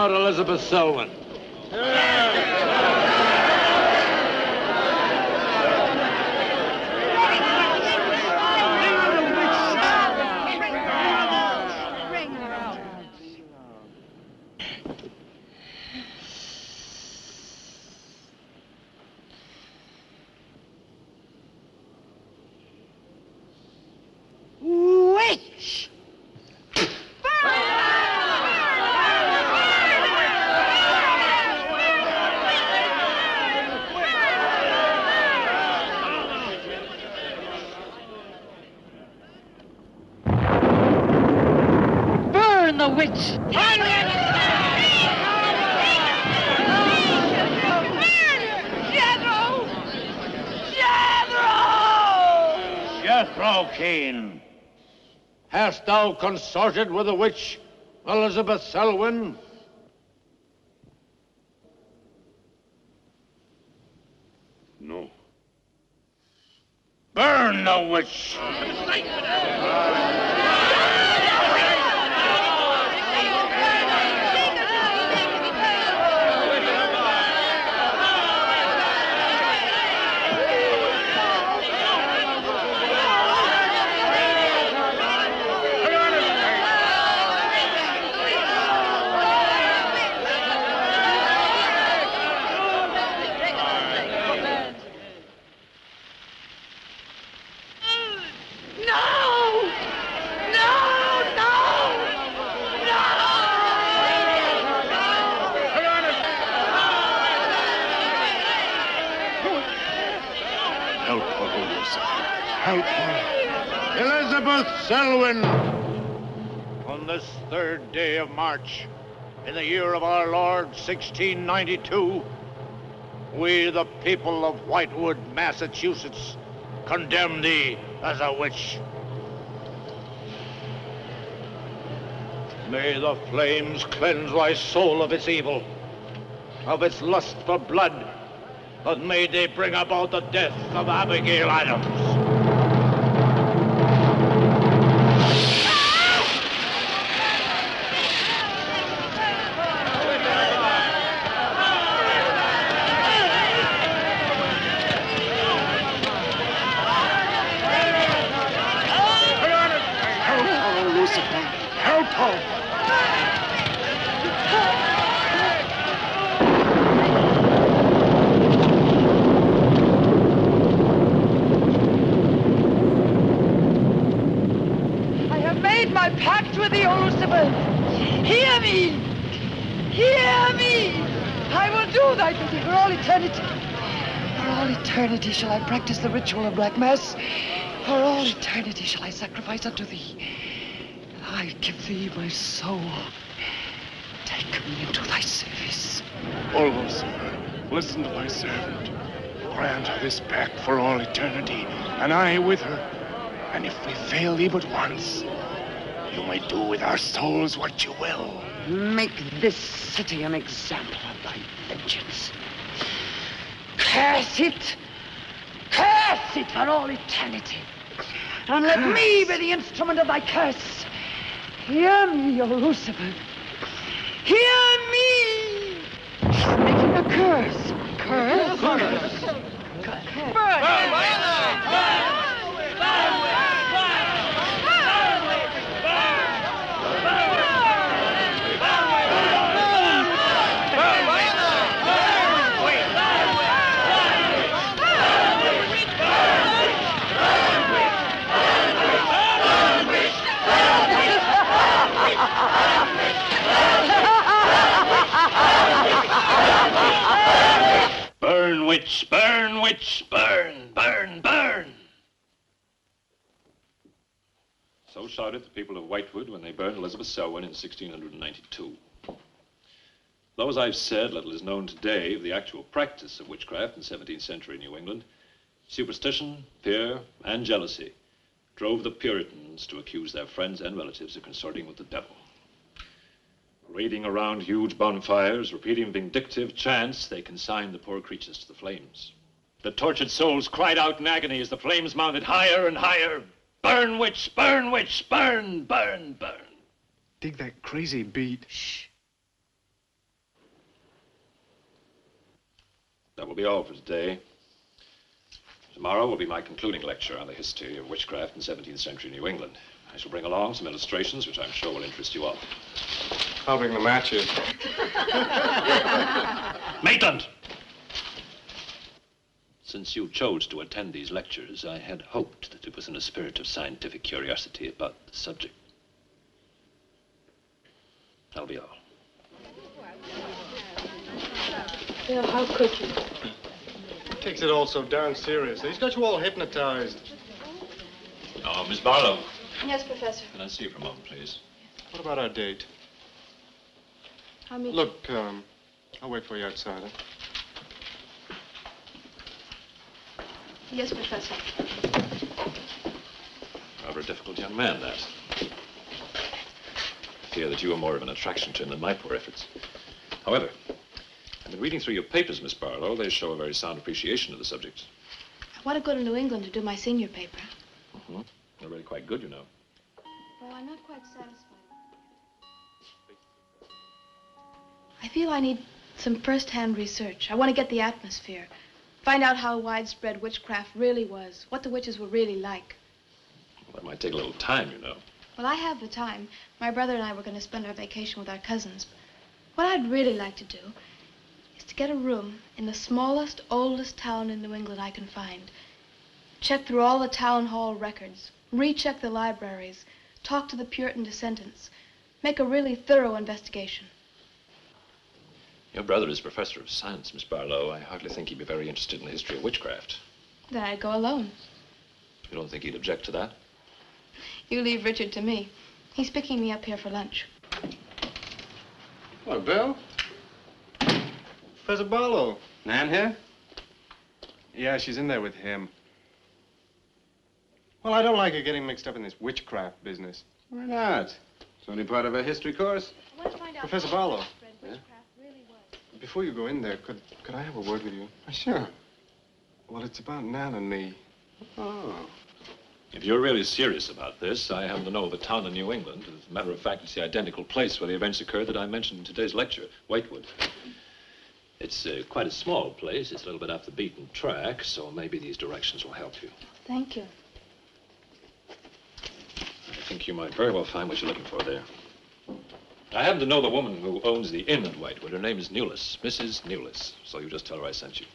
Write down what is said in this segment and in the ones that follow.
out Elizabeth Selwyn. Witch! Burn the witch! Jethro Keen, hast thou consorted with the witch Elizabeth Selwyn? No. Burn the witch! Help her. Elizabeth Selwyn, on this 3rd day of March, in the year of our Lord, 1692, we, the people of Whitewood, Massachusetts, condemn thee as a witch. May the flames cleanse thy soul of its evil, of its lust for blood, but may they bring about the death of Abigail Adams. Help her! My pact with the Elizabeth. Hear me! Hear me! I will do thy bidding for all eternity. For all eternity shall I practice the ritual of Black Mass. For all eternity shall I sacrifice unto thee. I give thee my soul. Take me into thy service. O Lucifer, listen to thy servant. Grant her this pact for all eternity, and I with her. And if we fail thee but once, you may do with our souls what you will. Make this city an example of thy vengeance. Curse it! Curse it for all eternity! And let me be the instrument of thy curse. Hear me, O Lucifer. Hear me! Making a curse. Curse? Burn! Burn, witch, burn, witch, burn, burn, burn. So shouted the people of Whitewood when they burned Elizabeth Selwyn in 1692. Though, as I've said, little is known today of the actual practice of witchcraft in 17th century New England, superstition, fear, and jealousy drove the Puritans to accuse their friends and relatives of consorting with the devil. Raiding around huge bonfires, repeating vindictive chants, they consigned the poor creatures to the flames. The tortured souls cried out in agony as the flames mounted higher and higher. Burn, witch, burn, witch, burn, burn, burn. Dig that crazy beat. Shh. That will be all for today. Tomorrow will be my concluding lecture on the history of witchcraft in 17th century New England. I shall bring along some illustrations, which I'm sure will interest you all. I'll bring the matches. Maitland! Since you chose to attend these lectures, I had hoped that it was in a spirit of scientific curiosity about the subject. That'll be all. Bill, how could you? He takes it all so darn seriously. He's got you all hypnotized. Oh, Miss Barlow. Yes, Professor. Can I see you for a moment, please? What about our date? I'll meet you. Look, I'll wait for you outside, huh? Yes, Professor. Rather a difficult young man, that. I fear that you are more of an attraction to him than my poor efforts. However, I've been reading through your papers, Miss Barlow. They show a very sound appreciation of the subject. I want to go to New England to do my senior paper. Mm-hmm. They're really quite good, you know. Well, I'm not quite satisfied. I feel I need some first-hand research. I want to get the atmosphere. Find out how widespread witchcraft really was, what the witches were really like. Well, that might take a little time, you know. Well, I have the time. My brother and I were going to spend our vacation with our cousins. What I'd really like to do is to get a room in the smallest, oldest town in New England I can find. Check through all the town hall records, recheck the libraries, talk to the Puritan descendants, make a really thorough investigation. Your brother is professor of science, Miss Barlow. I hardly think he'd be very interested in the history of witchcraft. Then I'd go alone. You don't think he'd object to that? You leave Richard to me. He's picking me up here for lunch. Hello, Bill. Professor Barlow. Nan here? Yeah, she's in there with him. Well, I don't like her getting mixed up in this witchcraft business. Why not? It's only part of a history course. I want to find out Professor how Barlow. widespread witchcraft really was. Before you go in there, could I have a word with you? Sure. Well, it's about Nan and me. Oh. If you're really serious about this, I happen to know of a town in New England. As a matter of fact, it's the identical place where the events occurred that I mentioned in today's lecture, Whitewood. It's quite a small place. It's a little bit off the beaten track, so maybe these directions will help you. Thank you. I think you might very well find what you're looking for there. I happen to know the woman who owns the inn at Whitewood. Her name is Newless, Mrs. Newless. So you just tell her I sent you.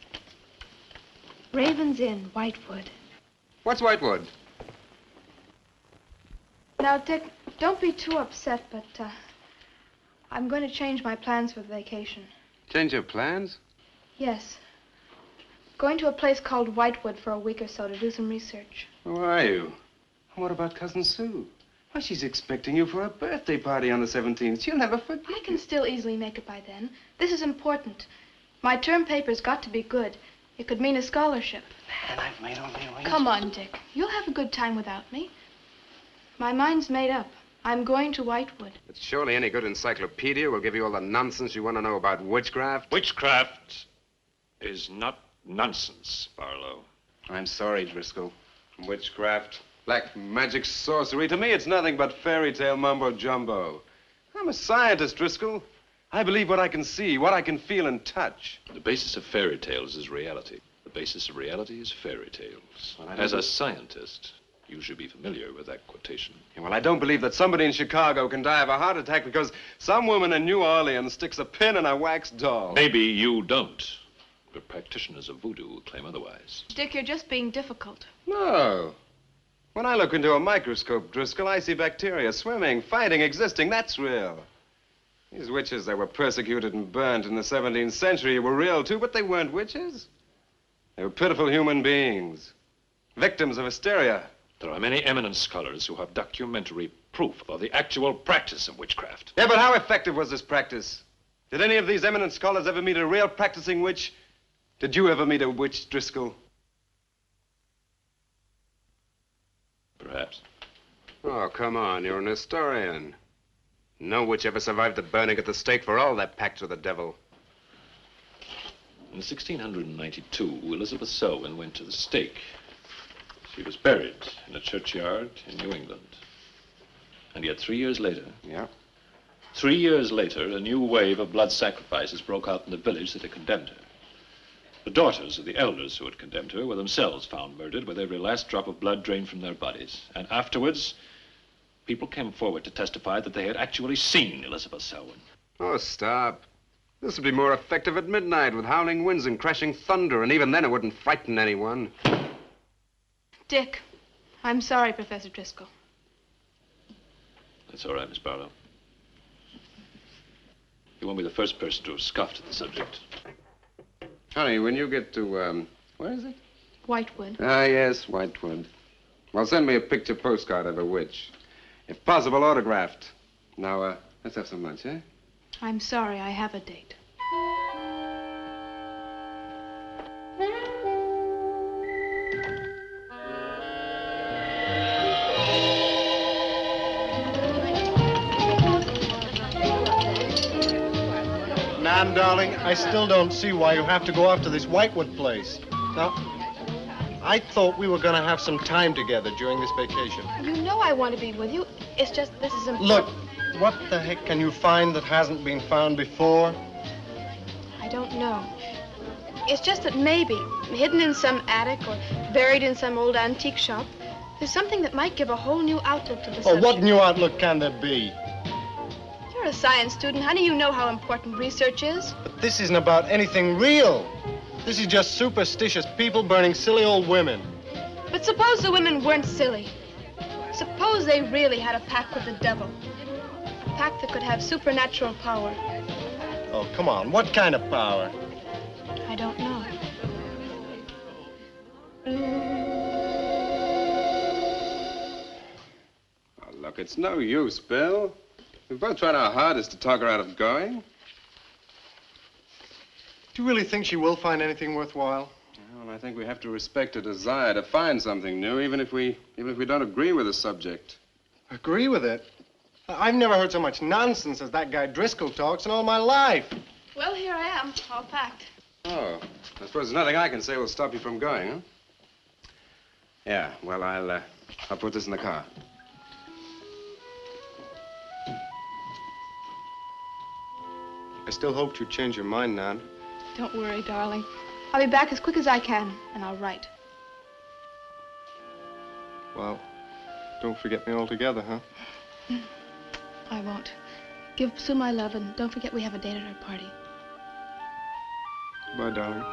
Raven's Inn, Whitewood. What's Whitewood? Now, Dick, don't be too upset, but I'm going to change my plans for the vacation. Change your plans? Yes. Going to a place called Whitewood for a week or so to do some research. Who are you? What about Cousin Sue? Why, she's expecting you for a birthday party on the 17th. She'll never forget. I can still easily make it by then. This is important. My term paper's got to be good. It could mean a scholarship. And I've made all the arrangements. Come on, Dick. You'll have a good time without me. My mind's made up. I'm going to Whitewood. But surely any good encyclopedia will give you all the nonsense you want to know about witchcraft. Witchcraft is not nonsense, Barlow. I'm sorry, Driscoll. Witchcraft, black magic, sorcery. To me, it's nothing but fairy tale mumbo-jumbo. I'm a scientist, Driscoll. I believe what I can see, what I can feel and touch. The basis of fairy tales is reality. The basis of reality is fairy tales. Well, As a scientist, you should be familiar with that quotation. Yeah, well, I don't believe that somebody in Chicago can die of a heart attack because some woman in New Orleans sticks a pin in a wax doll. Maybe you don't, but practitioners of voodoo claim otherwise. Dick, you're just being difficult. No. When I look into a microscope, Driscoll, I see bacteria swimming, fighting, existing. That's real. These witches that were persecuted and burnt in the 17th century were real, too, but they weren't witches. They were pitiful human beings, victims of hysteria. There are many eminent scholars who have documentary proof of the actual practice of witchcraft. Yeah, but how effective was this practice? Did any of these eminent scholars ever meet a real practicing witch? Did you ever meet a witch, Driscoll? Perhaps. Oh, come on, you're an historian. No witch ever survived the burning at the stake for all their pacts with the devil. In 1692, Elizabeth Selwyn went to the stake. She was buried in a churchyard in New England. And yet 3 years later... Yeah? 3 years later, a new wave of blood sacrifices broke out in the village that had condemned her. The daughters of the elders who had condemned her were themselves found murdered with every last drop of blood drained from their bodies. And afterwards, people came forward to testify that they had actually seen Elizabeth Selwyn. Oh, stop. This would be more effective at midnight with howling winds and crashing thunder, and even then it wouldn't frighten anyone. Dick, I'm sorry, Professor Driscoll. That's all right, Miss Barlow. You won't be the first person to have scoffed at the subject. Honey, when you get to, where is it? Whitewood. Ah, yes, Whitewood. Well, send me a picture postcard of a witch. If possible, autographed. Now, let's have some lunch, eh? I'm sorry, I have a date. Nan, darling, I still don't see why you have to go off to this Whitewood place. Now, I thought we were going to have some time together during this vacation. You know I want to be with you. It's just this is important. Look, what the heck can you find that hasn't been found before? I don't know. It's just that maybe, hidden in some attic or buried in some old antique shop, there's something that might give a whole new outlook to the subject. Oh, what new outlook can there be? You're a science student, honey. You know how important research is. But this isn't about anything real. This is just superstitious people burning silly old women. But suppose the women weren't silly. Suppose they really had a pact with the devil. A pact that could have supernatural power. Oh, come on. What kind of power? I don't know. Oh, look, it's no use, Bill. We've both tried our hardest to talk her out of going. Do you really think she will find anything worthwhile? Well, I think we have to respect her desire to find something new, even if we don't agree with the subject. Agree with it? I've never heard so much nonsense as that guy Driscoll talks in all my life. Well, here I am, all packed. Oh, I suppose there's nothing I can say will stop you from going, huh? Yeah, well, I'll put this in the car. I still hoped you'd change your mind, Nan. Don't worry, darling. I'll be back as quick as I can, and I'll write. Well, don't forget me altogether, huh? I won't. Give Sue my love, and don't forget we have a date at our party. Bye, darling.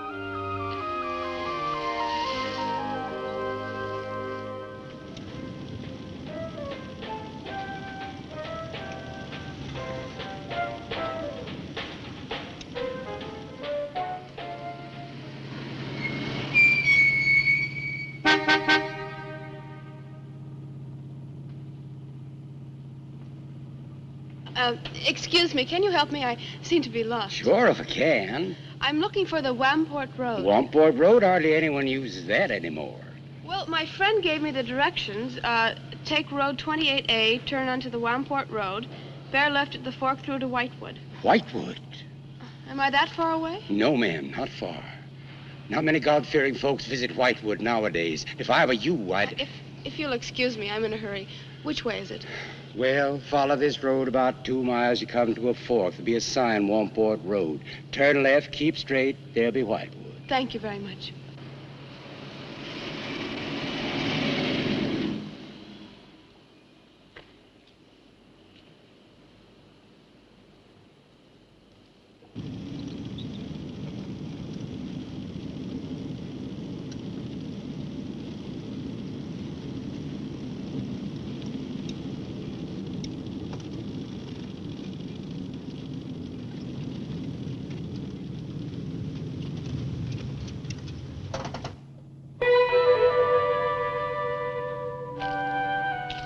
Excuse me, can you help me? I seem to be lost. Sure, if I can. I'm looking for the Wamport Road. Wamport Road, hardly anyone uses that anymore. Well, my friend gave me the directions. Take Road 28A, turn onto the Wamport Road, bear left at the fork through to Whitewood. Whitewood? Am I that far away? No, ma'am, not far. Not many God-fearing folks visit Whitewood nowadays. If I were you, I'd... If you'll excuse me, I'm in a hurry. Which way is it? Well, follow this road about 2 miles. You come to a fork. There'll be a sign, Wamport Road. Turn left, keep straight. There'll be Whitewood. Thank you very much.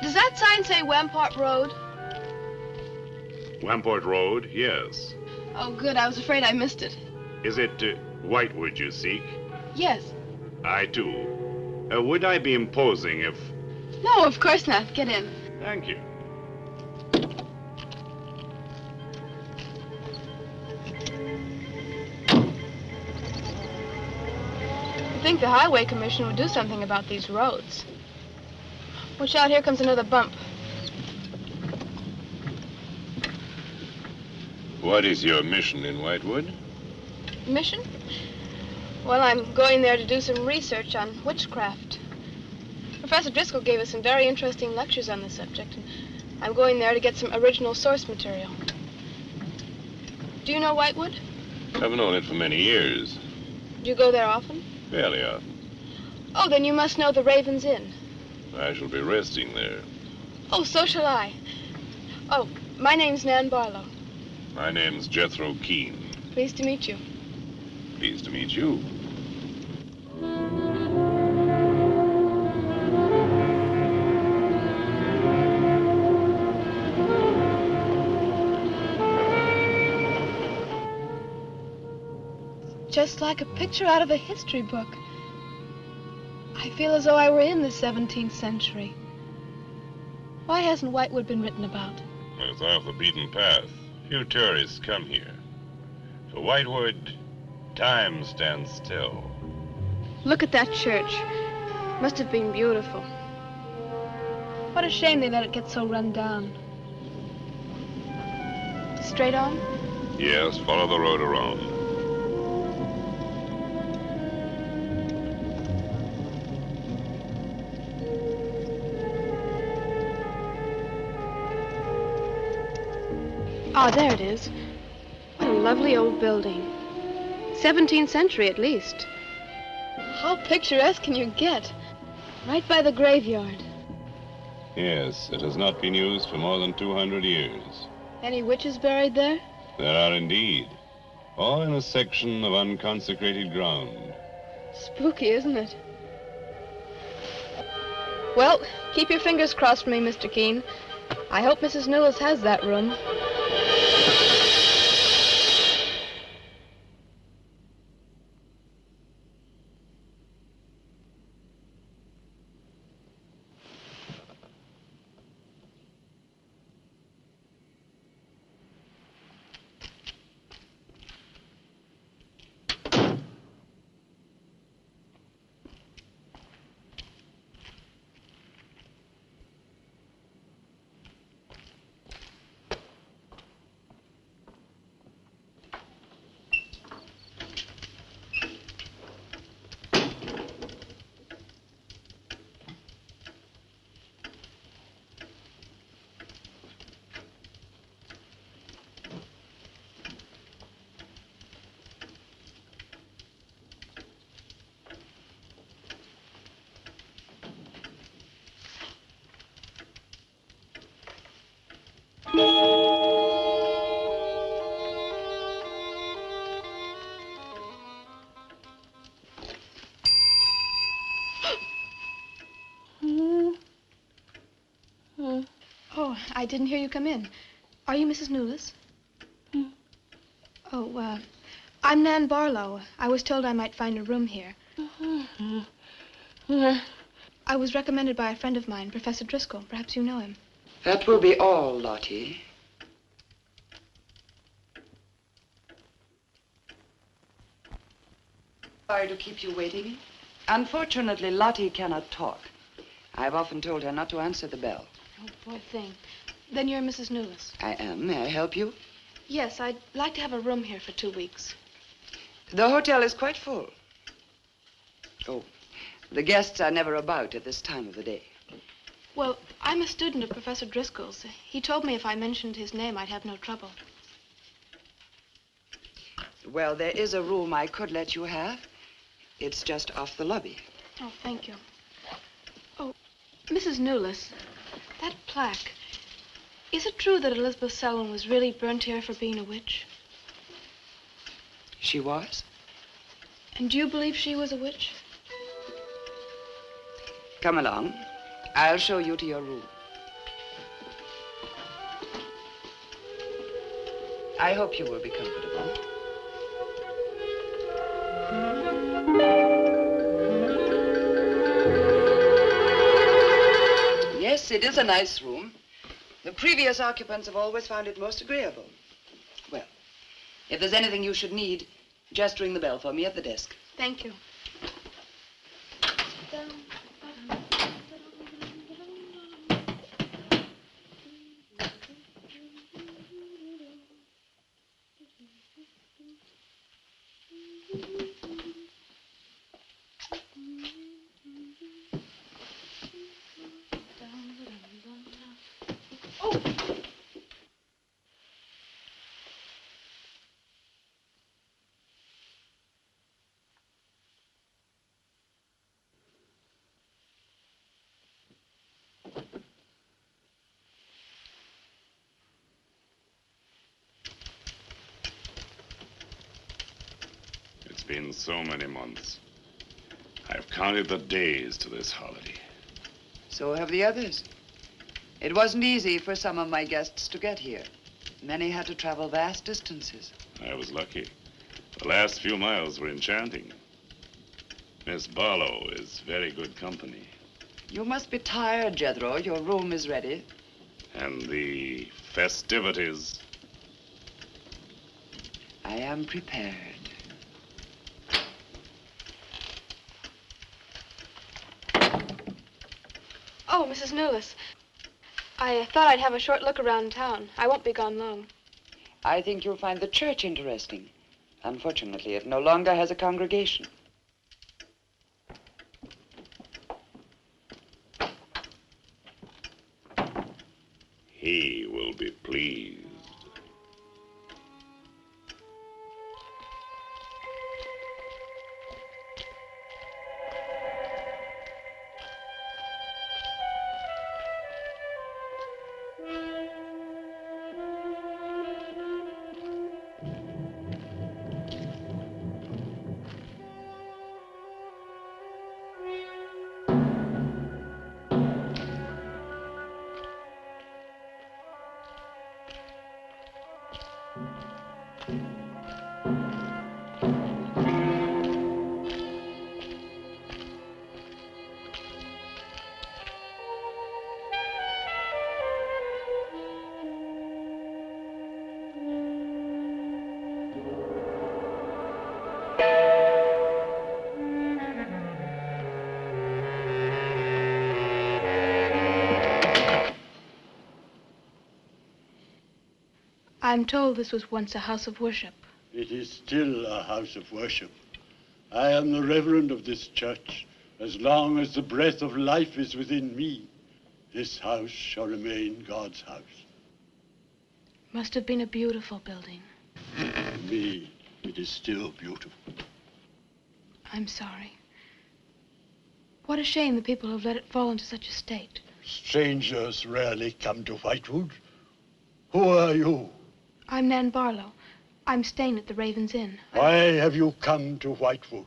Does that sign say Wamport Road? Wamport Road, yes. Oh, good. I was afraid I missed it. Is it Whitewood you seek? Yes. I too. Would I be imposing if... No, of course not. Get in. Thank you. I think the Highway Commission would do something about these roads. Watch out, here comes another bump. What is your mission in Whitewood? Mission? Well, I'm going there to do some research on witchcraft. Professor Driscoll gave us some very interesting lectures on the subject, and I'm going there to get some original source material. Do you know Whitewood? I've known it for many years. Do you go there often? Fairly often. Oh, then you must know the Raven's Inn. I shall be resting there. Oh, so shall I. Oh, my name's Nan Barlow. My name's Jethro Keene. Pleased to meet you. Pleased to meet you. Just like a picture out of a history book. I feel as though I were in the 17th century. Why hasn't Whitewood been written about? It's off the beaten path. Few tourists come here. For Whitewood, time stands still. Look at that church. Must have been beautiful. What a shame they let it get so run down. Straight on? Yes, follow the road around. Oh, there it is. What a lovely old building. 17th century at least. How picturesque can you get? Right by the graveyard. Yes, it has not been used for more than 200 years. Any witches buried there? There are indeed. All in a section of unconsecrated ground. Spooky, isn't it? Well, keep your fingers crossed for me, Mr. Keene. I hope Mrs. Newlis has that room. Oh, I didn't hear you come in. Are you Mrs. Newlis? Oh, I'm Nan Barlow. I was told I might find a room here. I was recommended by a friend of mine, Professor Driscoll. Perhaps you know him. That will be all, Lottie. Sorry to keep you waiting. Unfortunately, Lottie cannot talk. I've often told her not to answer the bell. Oh, poor thing. Then you're Mrs. Newlis. I am. May I help you? Yes, I'd like to have a room here for 2 weeks. The hotel is quite full. Oh, the guests are never about at this time of the day. Well, I'm a student of Professor Driscoll's. He told me if I mentioned his name, I'd have no trouble. Well, there is a room I could let you have. It's just off the lobby. Oh, thank you. Oh, Mrs. Newlis, that plaque. Is it true that Elizabeth Selwyn was really burnt here for being a witch? She was? And do you believe she was a witch? Come along. I'll show you to your room. I hope you will be comfortable. Yes, it is a nice room. The previous occupants have always found it most agreeable. Well, if there's anything you should need, just ring the bell for me at the desk. Thank you. Oh. It's been so many months. I've counted the days to this holiday. So have the others. It wasn't easy for some of my guests to get here. Many had to travel vast distances. I was lucky. The last few miles were enchanting. Miss Barlow is very good company. You must be tired, Jethro. Your room is ready. And the festivities. I am prepared. Oh, Mrs. Newless. I thought I'd have a short look around town. I won't be gone long. I think you'll find the church interesting. Unfortunately, it no longer has a congregation. He will be pleased. I'm told this was once a house of worship. It is still a house of worship. I am the reverend of this church. As long as the breath of life is within me, this house shall remain God's house. Must have been a beautiful building. To me, it is still beautiful. I'm sorry. What a shame the people have let it fall into such a state. Strangers rarely come to Whitewood. Who are you? I'm Nan Barlow. I'm staying at the Raven's Inn. Why have you come to Whitewood?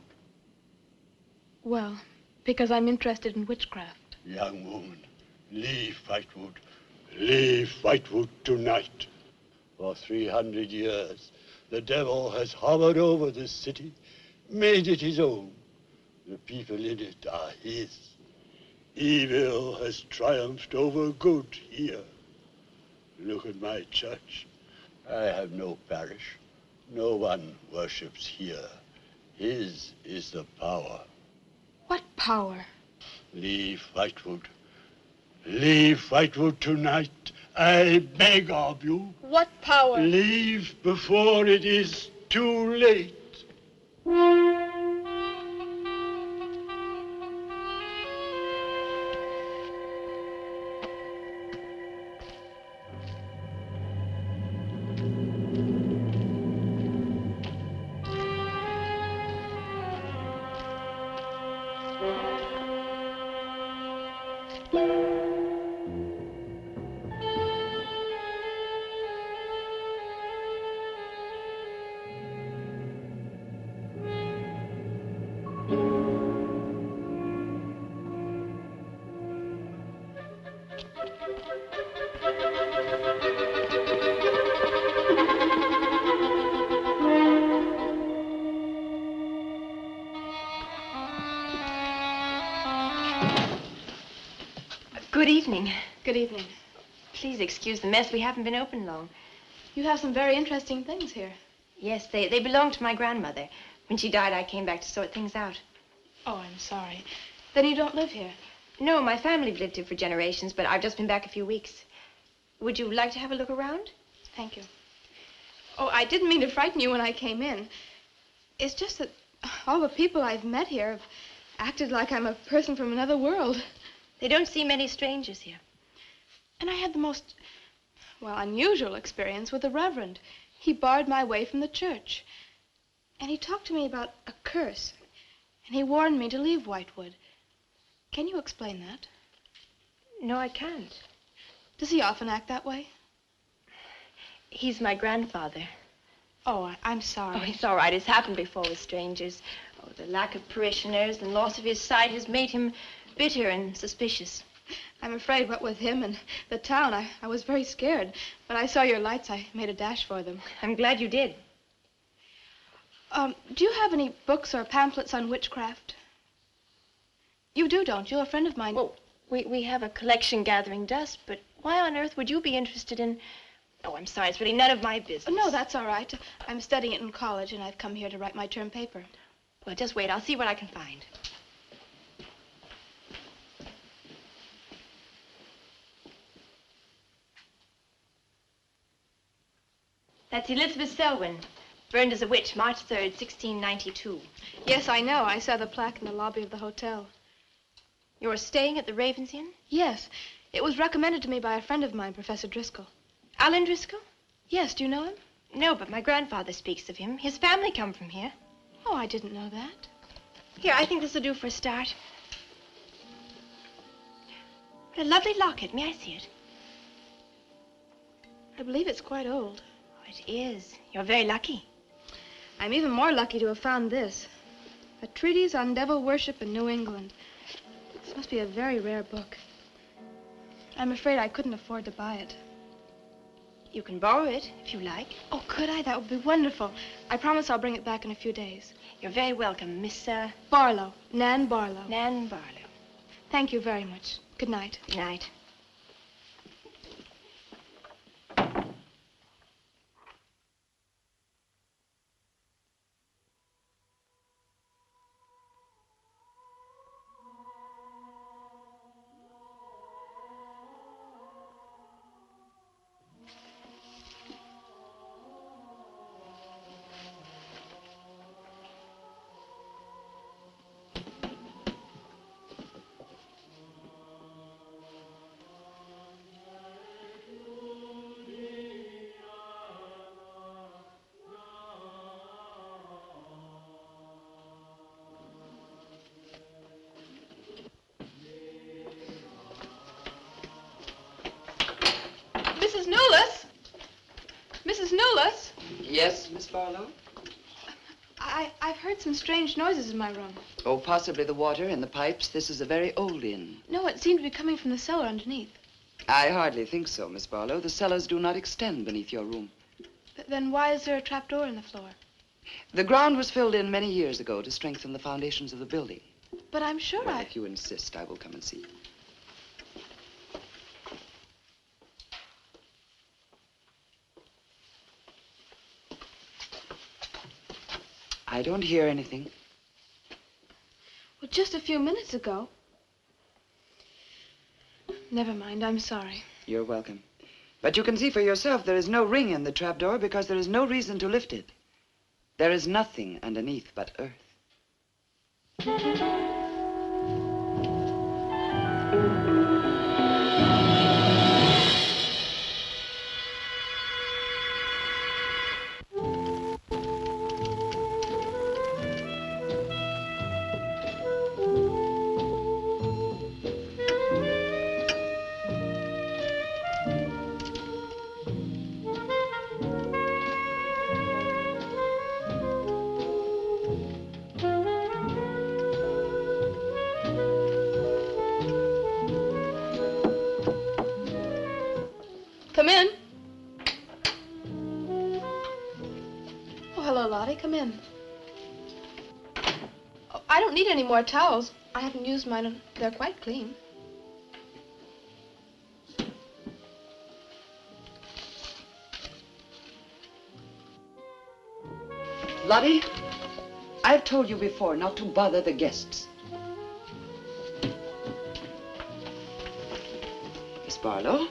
Well, because I'm interested in witchcraft. Young woman, leave Whitewood. Leave Whitewood tonight. For 300 years, the devil has hovered over this city, made it his own. The people in it are his. Evil has triumphed over good here. Look at my church. I have no parish. No one worships here. His is the power. What power? Leave Whitewood. Leave Whitewood tonight. I beg of you. What power? Leave before it is too late. Good evening. Good evening. Please excuse the mess. We haven't been open long. You have some very interesting things here. Yes, they belonged to my grandmother. When she died, I came back to sort things out. Oh, I'm sorry. Then you don't live here? No, my family lived here for generations, but I've just been back a few weeks. Would you like to have a look around? Thank you. Oh, I didn't mean to frighten you when I came in. It's just that all the people I've met here have acted like I'm a person from another world. They don't see many strangers here. And I had the most Well, unusual experience with the Reverend. He barred my way from the church. And he talked to me about a curse. And he warned me to leave Whitewood. Can you explain that? No, I can't. Does he often act that way? He's my grandfather. Oh, I'm sorry. Oh, it's all right. It's happened before with strangers. Oh, the lack of parishioners and loss of his sight has made him bitter and suspicious. I'm afraid what with him and the town, I was very scared. When I saw your lights, I made a dash for them. I'm glad you did. Do you have any books or pamphlets on witchcraft? You do, don't you? A friend of mine... Well, we have a collection gathering dust, but why on earth would you be interested in... Oh, I'm sorry. It's really none of my business. No, that's all right. I'm studying it in college, and I've come here to write my term paper. Well, just wait. I'll see what I can find. That's Elizabeth Selwyn, burned as a witch, March 3rd, 1692. Yes, I know. I saw the plaque in the lobby of the hotel. You're staying at the Ravens Inn? Yes. It was recommended to me by a friend of mine, Professor Driscoll. Alan Driscoll? Yes, do you know him? No, but my grandfather speaks of him. His family come from here. Oh, I didn't know that. Here, I think this will do for a start. What a lovely locket. May I see it? I believe it's quite old. Oh, it is. You're very lucky. I'm even more lucky to have found this. A treatise on devil worship in New England. This must be a very rare book. I'm afraid I couldn't afford to buy it. You can borrow it, if you like. Oh, could I? That would be wonderful. I promise I'll bring it back in a few days. You're very welcome, Miss, Barlow. Nan Barlow. Nan Barlow. Thank you very much. Good night. Good night. Mrs. Newless? Mrs. Newless? Yes, Miss Barlow? I've heard some strange noises in my room. Oh, possibly the water in the pipes. This is a very old inn. No, it seemed to be coming from the cellar underneath. I hardly think so, Miss Barlow. The cellars do not extend beneath your room. Then why is there a trapdoor in the floor? The ground was filled in many years ago to strengthen the foundations of the building. But I'm sure Well, if you insist, I will come and see. I don't hear anything. Well, just a few minutes ago. Never mind, I'm sorry. You're welcome. But you can see for yourself there is no ring in the trapdoor because there is no reason to lift it. There is nothing underneath but earth. Come in. Oh, hello, Lottie. Come in. Oh, I don't need any more towels. I haven't used mine, and they're quite clean. Lottie, I've told you before not to bother the guests. Miss Barlow,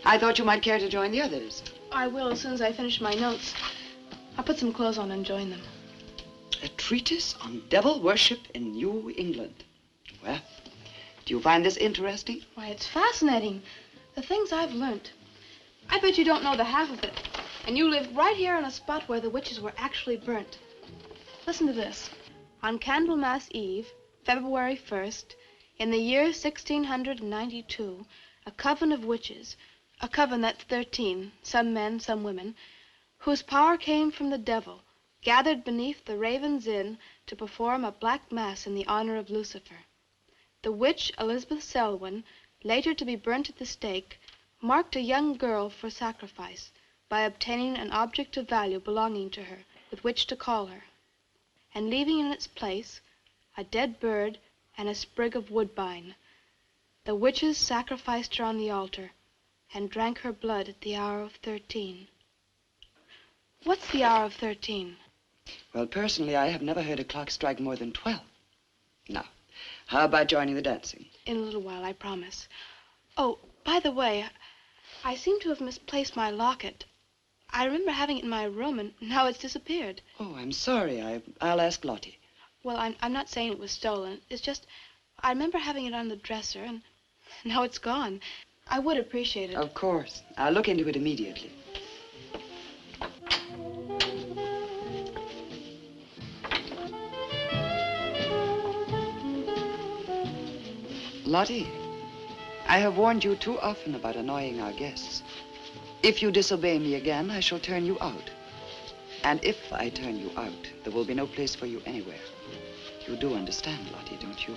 I thought you might care to join the others. I will as soon as I finish my notes. I'll put some clothes on and join them. A treatise on devil worship in New England. Well, do you find this interesting? Why, it's fascinating. The things I've learned. I bet you don't know the half of it. And you live right here on a spot where the witches were actually burnt. Listen to this. On Candlemas Eve, February 1st, in the year 1692, a coven of witches, a coven that's 13, some men, some women, whose power came from the devil, gathered beneath the Raven's Inn to perform a black mass in the honor of Lucifer. The witch Elizabeth Selwyn, later to be burnt at the stake, marked a young girl for sacrifice by obtaining an object of value belonging to her with which to call her, and leaving in its place a dead bird and a sprig of woodbine. The witches sacrificed her on the altar and drank her blood at the hour of 13. What's the hour of 13? Well, personally, I have never heard a clock strike more than 12. Now, how about joining the dancing? In a little while, I promise. Oh, by the way, I seem to have misplaced my locket. I remember having it in my room, and now it's disappeared. Oh, I'm sorry. I'll ask Lottie. Well, I'm not saying it was stolen. It's just, I remember having it on the dresser, and now it's gone. I would appreciate it. Of course. I'll look into it immediately. Lottie, I have warned you too often about annoying our guests. If you disobey me again, I shall turn you out. And if I turn you out, there will be no place for you anywhere. You do understand, Lottie, don't you?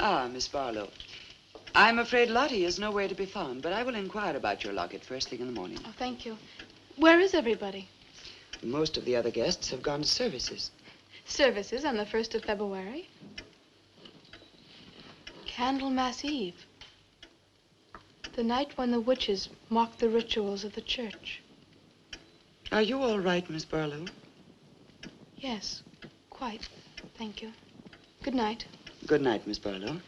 Ah, Miss Barlow. I'm afraid Lottie is nowhere to be found, but I will inquire about your locket first thing in the morning. Oh, thank you. Where is everybody? Most of the other guests have gone to services. Services on the 1st of February? Candlemas Eve. The night when the witches mocked the rituals of the church. Are you all right, Miss Barlow? Yes, quite. Thank you. Good night. Good night, Miss Barlow.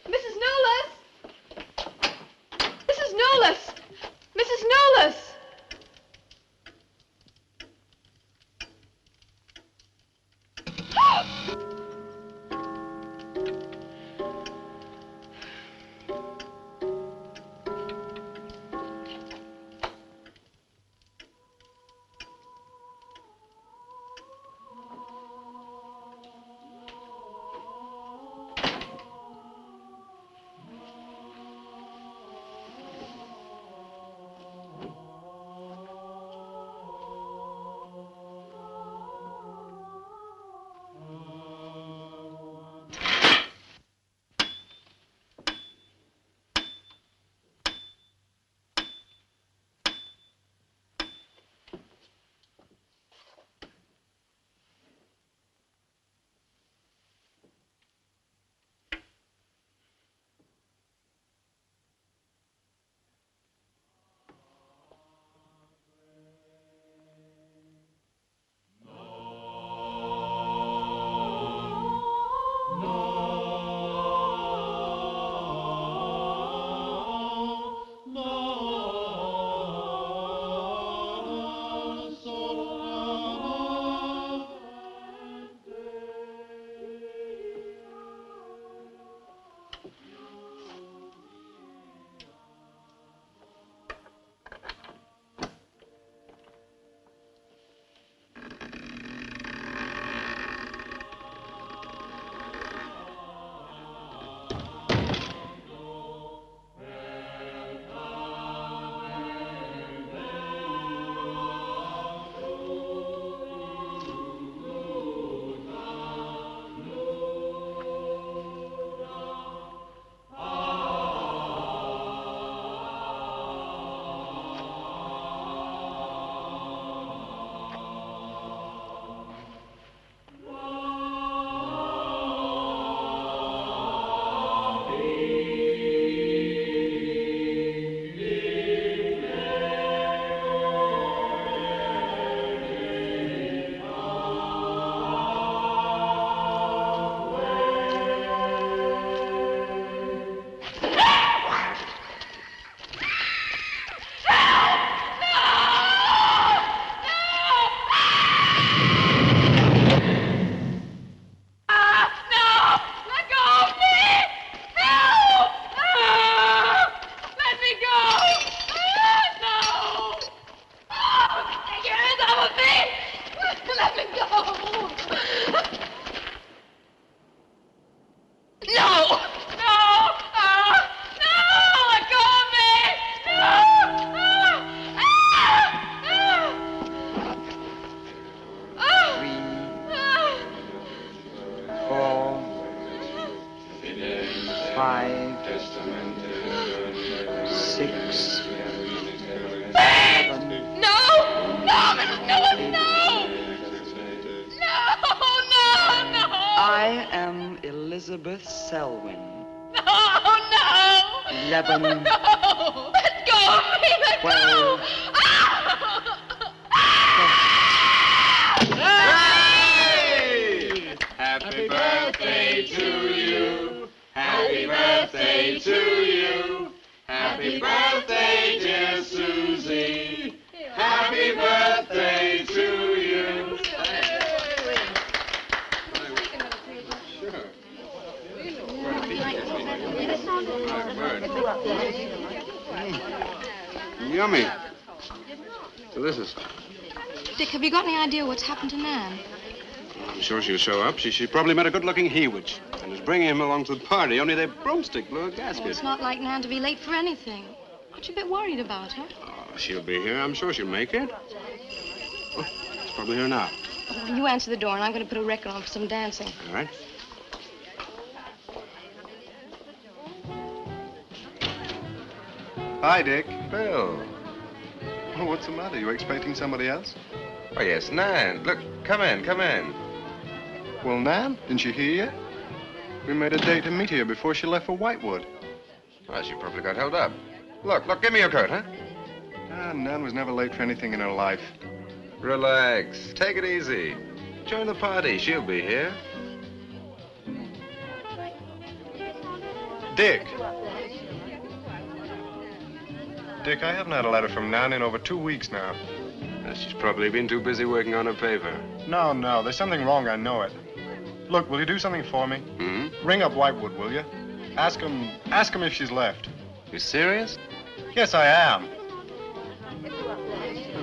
Mrs. Nolas! Mrs. Nolas! Mrs. Nolas! No! No! No! Let go of me! No! Five, 6, 7. No! No, Mrs. Newland, no! No, no, no! I am Elizabeth Selwyn. No, no! 11. No! Let go of me! Let 12. go! Hey! Happy birthday to you. Happy birthday to you. Happy birthday, dear Susie. Happy birthday to you. Yummy. Delicious. Dick, have you got any idea what's happened to Nan? I'm sure she'll show up. She probably met a good-looking he-witch and is bringing him along to the party, only their broomstick blew a gasket. Well, it's not like Nan to be late for anything. Aren't you a bit worried about her? Oh, she'll be here. I'm sure she'll make it. Oh, it's probably here now. Well, you answer the door, and I'm going to put a record on for some dancing. All right. Hi, Dick. Bill. Oh, what's the matter? You expecting somebody else? Oh, yes, Nan. Look, come in, come in. Well, Nan, didn't she hear you? We made a date to meet here before she left for Whitewood. Well, she probably got held up. Look, give me your coat, huh? Ah, Nan was never late for anything in her life. Relax. Take it easy. Join the party. She'll be here. Dick. Dick, I haven't had a letter from Nan in over 2 weeks now. She's probably been too busy working on her paper. No, there's something wrong, I know it. Look, will you do something for me? Mm-hmm. Ring up Whitewood, will you? Ask him if she's left. You serious? Yes, I am.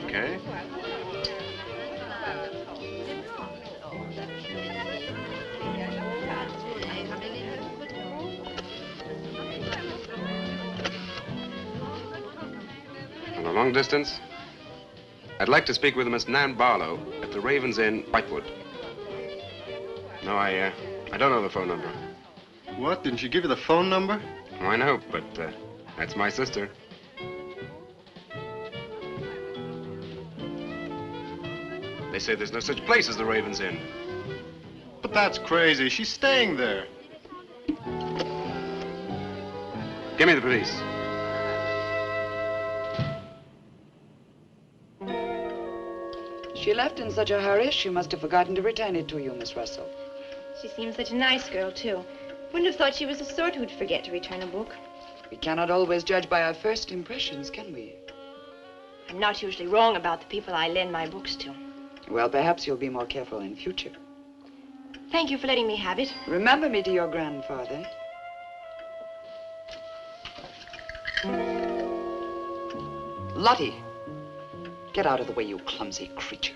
Okay. On a long distance, I'd like to speak with Miss Nan Barlow at the Raven's Inn, Whitewood. No, I don't know the phone number. What? Didn't she give you the phone number? Oh, I know, but that's my sister. They say there's no such place as the Raven's Inn. But that's crazy. She's staying there. Give me the police. She left in such a hurry, she must have forgotten to return it to you, Miss Russell. She seems such a nice girl, too. Wouldn't have thought she was the sort who'd forget to return a book. We cannot always judge by our first impressions, can we? I'm not usually wrong about the people I lend my books to. Well, perhaps you'll be more careful in future. Thank you for letting me have it. Remember me to your grandfather. Lottie, get out of the way, you clumsy creature.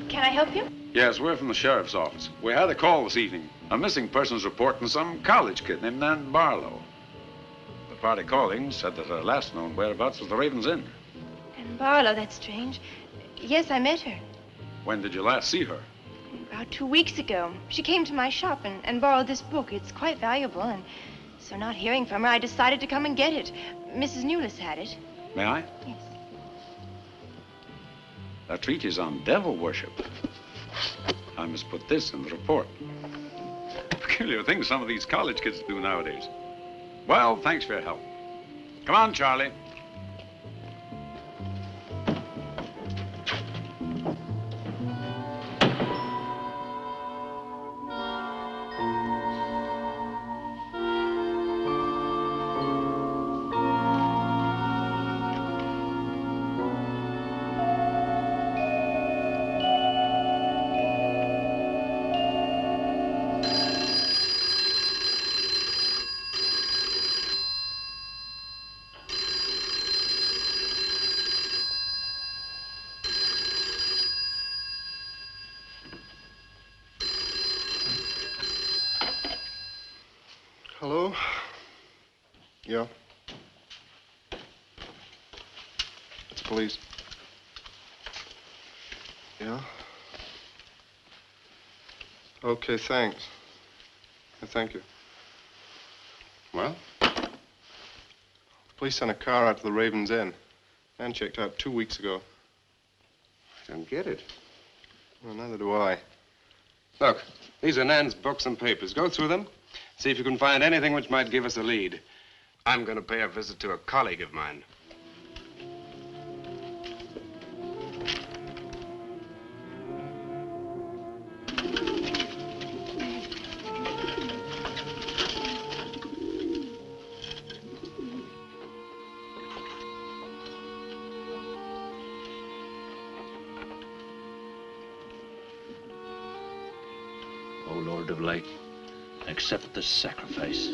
Can I help you? Yes, we're from the sheriff's office. We had a call this evening. A missing persons report from some college kid named Nan Barlow. The party calling said that her last known whereabouts was the Raven's Inn. And Barlow, that's strange. Yes, I met her. When did you last see her? About 2 weeks ago. She came to my shop and borrowed this book. It's quite valuable, and so not hearing from her, I decided to come and get it. Mrs. Newless had it. May I? Yes. That treatise on devil worship. I must put this in the report. Peculiar things some of these college kids do nowadays. Well, thanks for your help. Come on, Charlie. Yeah? It's police. Yeah? Okay, thanks. Thank you. Well? Police sent a car out to the Raven's Inn. Man checked out 2 weeks ago. I don't get it. Well, neither do I. Look, these are Nan's books and papers. Go through them. See if you can find anything which might give us a lead. I'm going to pay a visit to a colleague of mine. O Lord of Light, accept this sacrifice.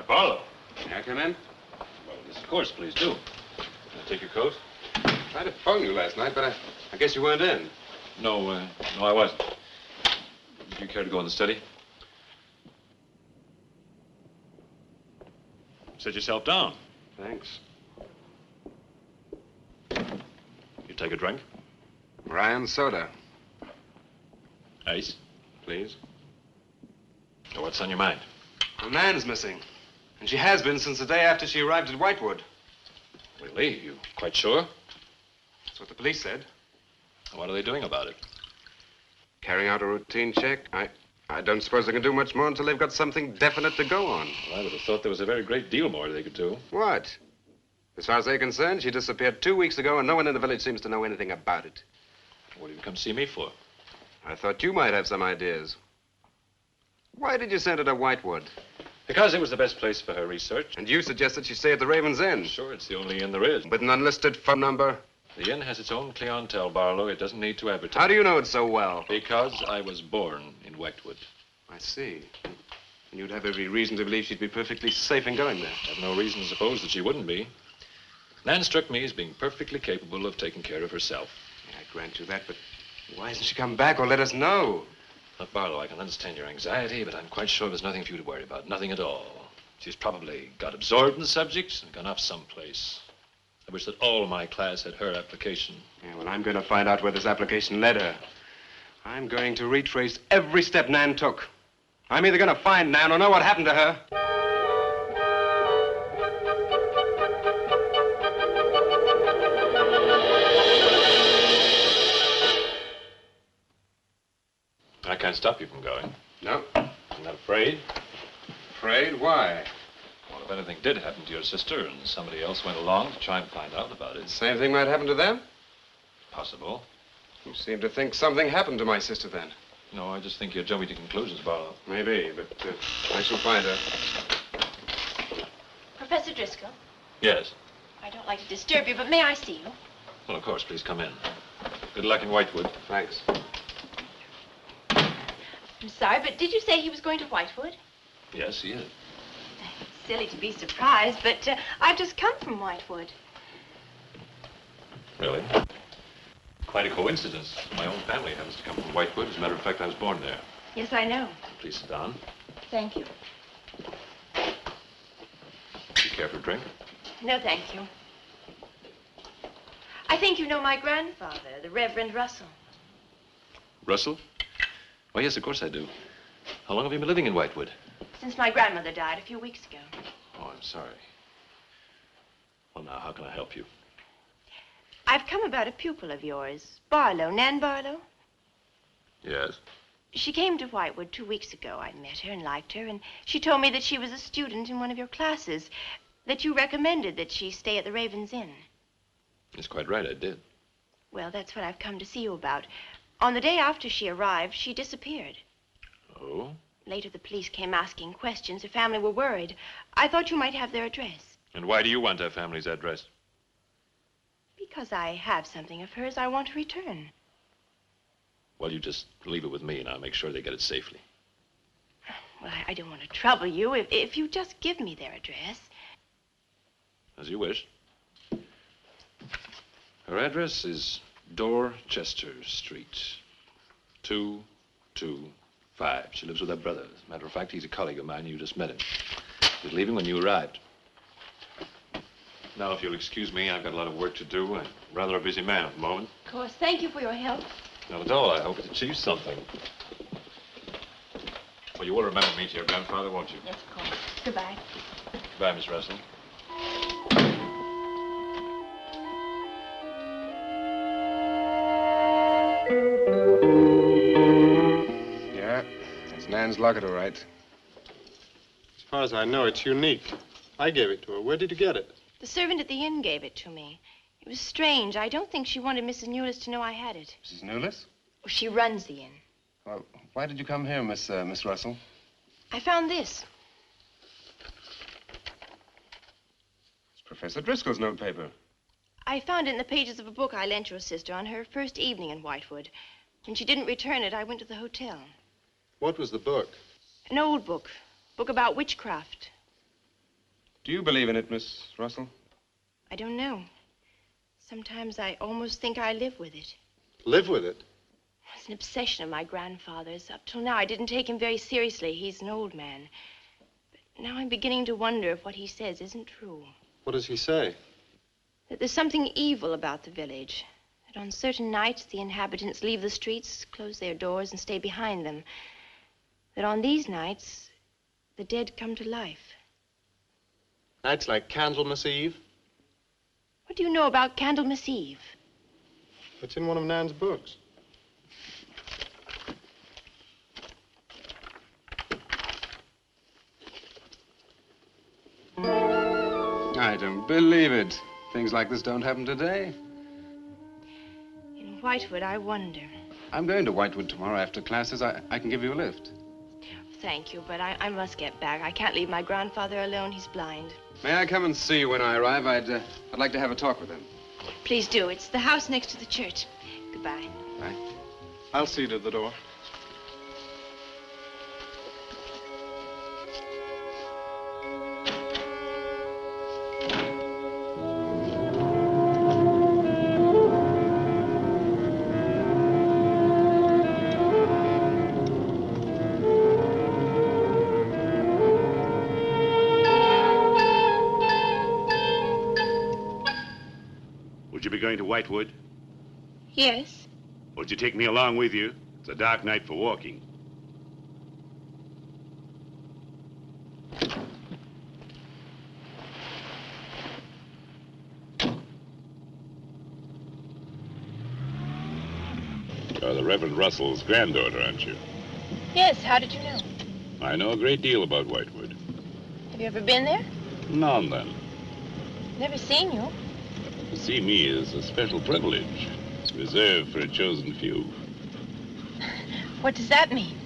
Barlow. May I come in? Well, yes, of course, please do. Can I take your coat? I tried to phone you last night, but I guess you weren't in. No, no, I wasn't. Do you care to go in the study? Sit yourself down. Thanks. You take a drink? Ryan soda. Ice? Please. So what's on your mind? Well, Nan's missing. And she has been since the day after she arrived at Whitewood. Really? You quite sure? That's what the police said. What are they doing about it? Carrying out a routine check. I don't suppose they can do much more until they've got something definite to go on. Well, I would have thought there was a very great deal more they could do. What? As far as they're concerned, she disappeared 2 weeks ago, and no one in the village seems to know anything about it. What have you come see me for? I thought you might have some ideas. Why did you send her to Whitewood? Because it was the best place for her research. And you suggested she stay at the Raven's Inn. Sure, it's the only inn there is. With an unlisted phone number? The inn has its own clientele, Barlow. It doesn't need to advertise. How do you know it so well? Because I was born in Whitewood. I see. And you'd have every reason to believe she'd be perfectly safe in going there. I have no reason to suppose that she wouldn't be. Nan struck me as being perfectly capable of taking care of herself. Yeah, I grant you that, but why hasn't she come back or let us know? Look, Barlow, I can understand your anxiety, but I'm quite sure there's nothing for you to worry about. Nothing at all. She's probably got absorbed in the subject and gone off someplace. I wish that all my class had her application. Yeah, well, I'm going to find out where this application led her. I'm going to retrace every step Nan took. I'm either going to find Nan or know what happened to her. I can't stop you from going. No. I'm not afraid. Afraid? Why? Well, if anything did happen to your sister and somebody else went along to try and find out about it. Same thing might happen to them? Possible. You seem to think something happened to my sister then. No, I just think you're jumping to conclusions, Barlow. Maybe, but I shall find her. Professor Driscoll? Yes. I don't like to disturb you, but may I see you? Well, of course, please come in. Good luck in Whitewood. Thanks. I'm sorry, but did you say he was going to Whitewood? Yes, he is. It's silly to be surprised, but I've just come from Whitewood. Really? Quite a coincidence. My own family happens to come from Whitewood. As a matter of fact, I was born there. Yes, I know. Please sit down. Thank you. Do you care for a drink? No, thank you. I think you know my grandfather, the Reverend Russell. Russell? Oh, yes, of course I do. How long have you been living in Whitewood? Since my grandmother died a few weeks ago. Oh, I'm sorry. Well, now, how can I help you? I've come about a pupil of yours, Barlow, Nan Barlow. Yes? She came to Whitewood 2 weeks ago. I met her and liked her, and she told me that she was a student in one of your classes. That you recommended that she stay at the Raven's Inn. That's quite right, I did. Well, that's what I've come to see you about. On the day after she arrived, she disappeared. Oh? Later, the police came asking questions. Her family were worried. I thought you might have their address. And why do you want her family's address? Because I have something of hers I want to return. Well, you just leave it with me, and I'll make sure they get it safely. Well, I don't want to trouble you. If you just give me their address. As you wish. Her address is Dorchester Street, 225. She lives with her brother. As a matter of fact, he's a colleague of mine. You just met him. He was leaving when you arrived. Now, if you'll excuse me, I've got a lot of work to do. I'm rather a busy man at the moment. Of course. Thank you for your help. Not at all. I hope it achieves something. Well, you will remember me to your grandfather, won't you? Yes, of course. Goodbye. Goodbye, Miss Russell. Yeah, it's Nan's locket, all right. As far as I know, it's unique. I gave it to her. Where did you get it? The servant at the inn gave it to me. It was strange. I don't think she wanted Mrs. Newless to know I had it. Mrs. Newless? Well, she runs the inn. Well, why did you come here, Miss Russell? I found this. It's Professor Driscoll's notepaper. I found it in the pages of a book I lent your sister on her first evening in Whitewood. When she didn't return it, I went to the hotel. What was the book? An old book. Book about witchcraft. Do you believe in it, Miss Russell? I don't know. Sometimes I almost think I live with it. Live with it? It's an obsession of my grandfather's. Up till now, I didn't take him very seriously. He's an old man. But now I'm beginning to wonder if what he says isn't true. What does he say? That there's something evil about the village. That on certain nights, the inhabitants leave the streets, close their doors, and stay behind them. That on these nights, the dead come to life. Nights like Candlemas Eve? What do you know about Candlemas Eve? It's in one of Nan's books. I don't believe it. Things like this don't happen today. In Whitewood, I wonder. I'm going to Whitewood tomorrow after classes. I can give you a lift. Thank you, but I must get back. I can't leave my grandfather alone. He's blind. May I come and see you when I arrive? I'd like to have a talk with him. Please do. It's the house next to the church. Goodbye. Bye. I'll see you to the door. Would you be going to Whitewood? Yes. Would you take me along with you? It's a dark night for walking. You're the Reverend Russell's granddaughter, aren't you? Yes, how did you know? I know a great deal about Whitewood. Have you ever been there? Now and then. Never seen you. To see me is a special privilege, reserved for a chosen few. What does that mean?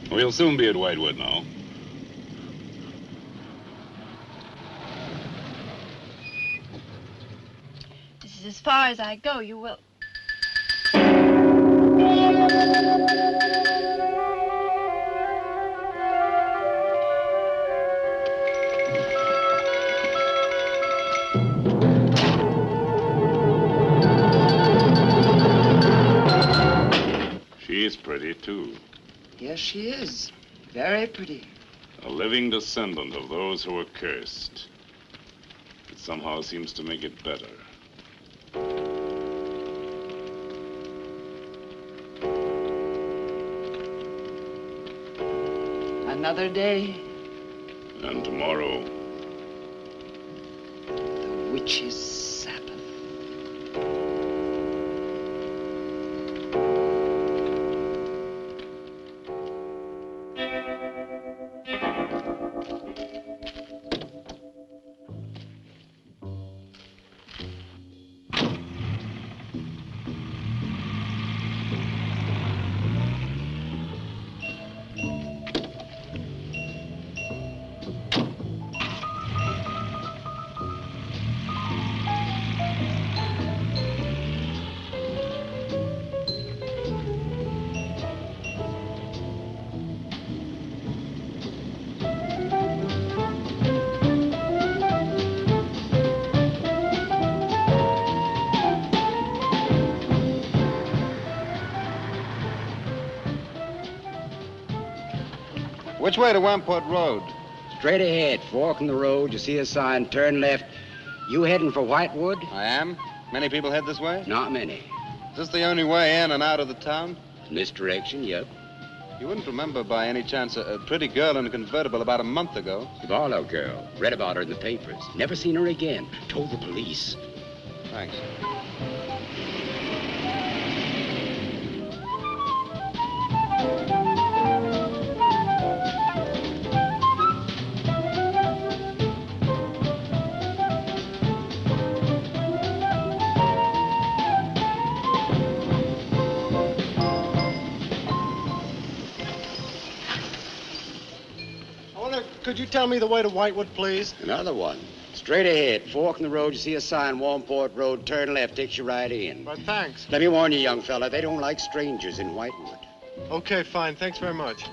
We'll soon be at Whitewood now. This is as far as I go. You will... She's pretty, too. Yes, she is. Very pretty. A living descendant of those who were cursed. It somehow seems to make it better. Another day. And tomorrow. The witch's Sabbath. Which way to Wamport Road? Straight ahead, fork in the road, you see a sign, turn left. You heading for Whitewood? I am. Many people head this way? Not many. Is this the only way in and out of the town? In this direction, yep. You wouldn't remember by any chance a pretty girl in a convertible about a month ago? The Barlow girl. Read about her in the papers. Never seen her again. Told the police. Thanks. Could you tell me the way to Whitewood, please? Another one. Straight ahead, fork in the road, you see a sign, Wamport Road, turn left, takes you right in. But thanks. Let me warn you, young fella, they don't like strangers in Whitewood. Okay, fine. Thanks very much.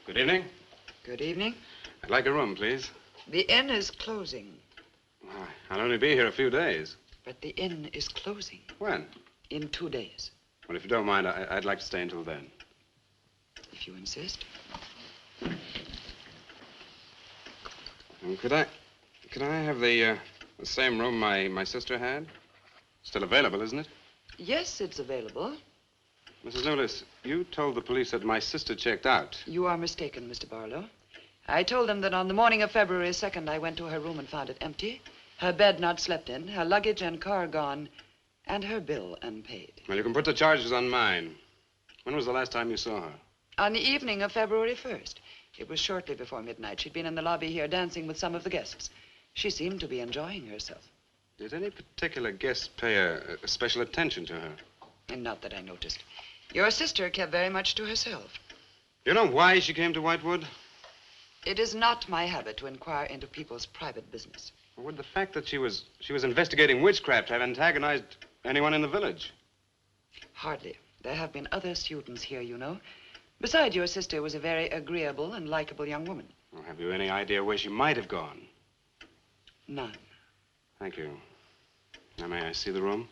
Good evening. Good evening. I'd like a room, please. The inn is closing. I'll only be here a few days. But the inn is closing. When? In 2 days. Well, if you don't mind, I'd like to stay until then. If you insist. Could I have the same room my sister had? Still available, isn't it? Yes, it's available. Mrs. Newless, you told the police that my sister checked out. You are mistaken, Mr. Barlow. I told them that on the morning of February 2nd, I went to her room and found it empty, her bed not slept in, her luggage and car gone, and her bill unpaid. Well, you can put the charges on mine. When was the last time you saw her? On the evening of February 1st. It was shortly before midnight. She'd been in the lobby here dancing with some of the guests. She seemed to be enjoying herself. Did any particular guest pay a special attention to her? And not that I noticed. Your sister kept very much to herself. You know why she came to Whitewood? It is not my habit to inquire into people's private business. Or would the fact that she was investigating witchcraft have antagonized anyone in the village? Hardly. There have been other students here, you know. Besides, your sister was a very agreeable and likable young woman. Well, have you any idea where she might have gone? None. Thank you. Now, may I see the room?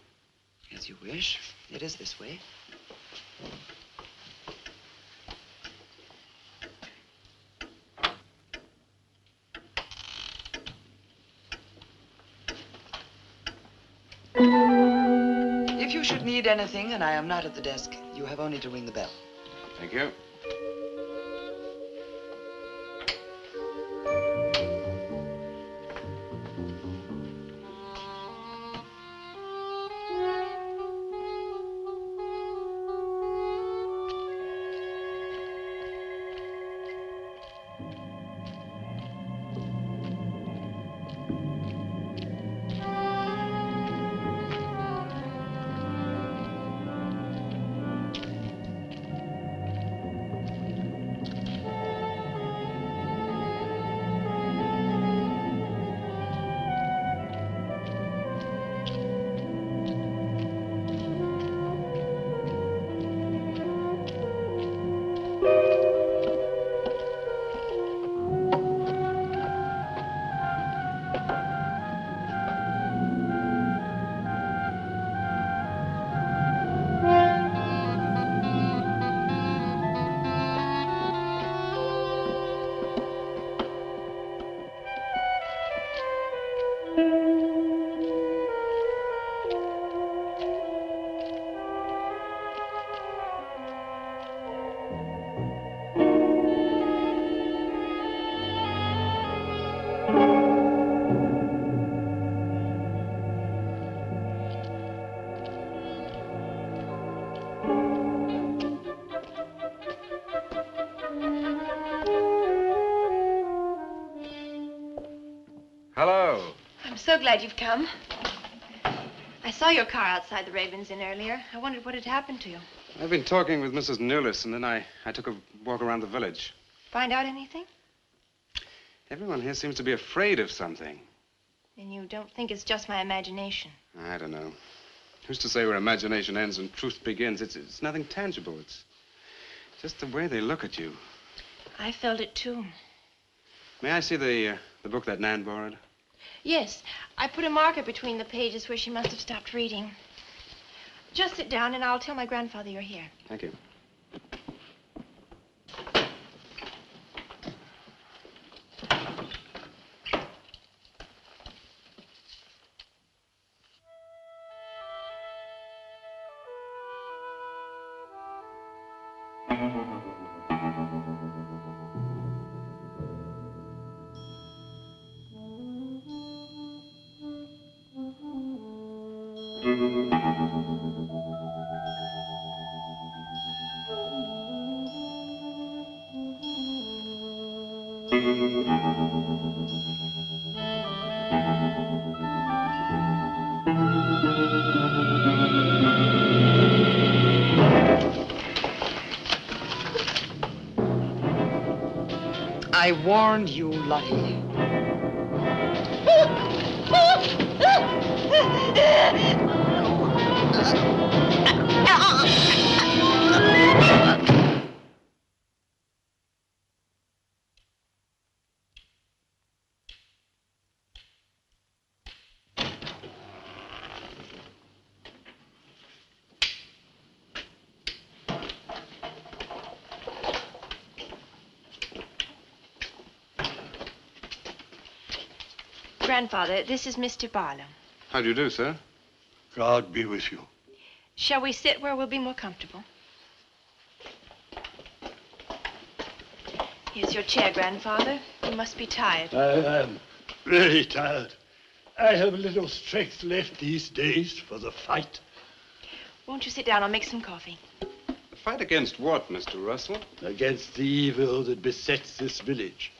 As you wish. It is this way. If you should need anything and I am not at the desk, you have only to ring the bell. Thank you. so glad you've come. I saw your car outside the Ravens Inn earlier. I wondered what had happened to you. I've been talking with Mrs. Newless, and then I took a walk around the village. Find out anything? Everyone here seems to be afraid of something. And you don't think it's just my imagination? I don't know. Who's to say where imagination ends and truth begins? It's nothing tangible. It's just the way they look at you. I felt it, too. May I see the book that Nan borrowed? Yes. I put a marker between the pages where she must have stopped reading. Just sit down, and I'll tell my grandfather you're here. Thank you. I warned you, Lottie. Grandfather, this is Mr. Barlow. How do you do, sir? God be with you. Shall we sit where we'll be more comfortable? Here's your chair, Grandfather. You must be tired. I am really tired. I have little strength left these days for the fight. Won't you sit down? I'll make some coffee. The fight against what, Mr. Russell? Against the evil that besets this village.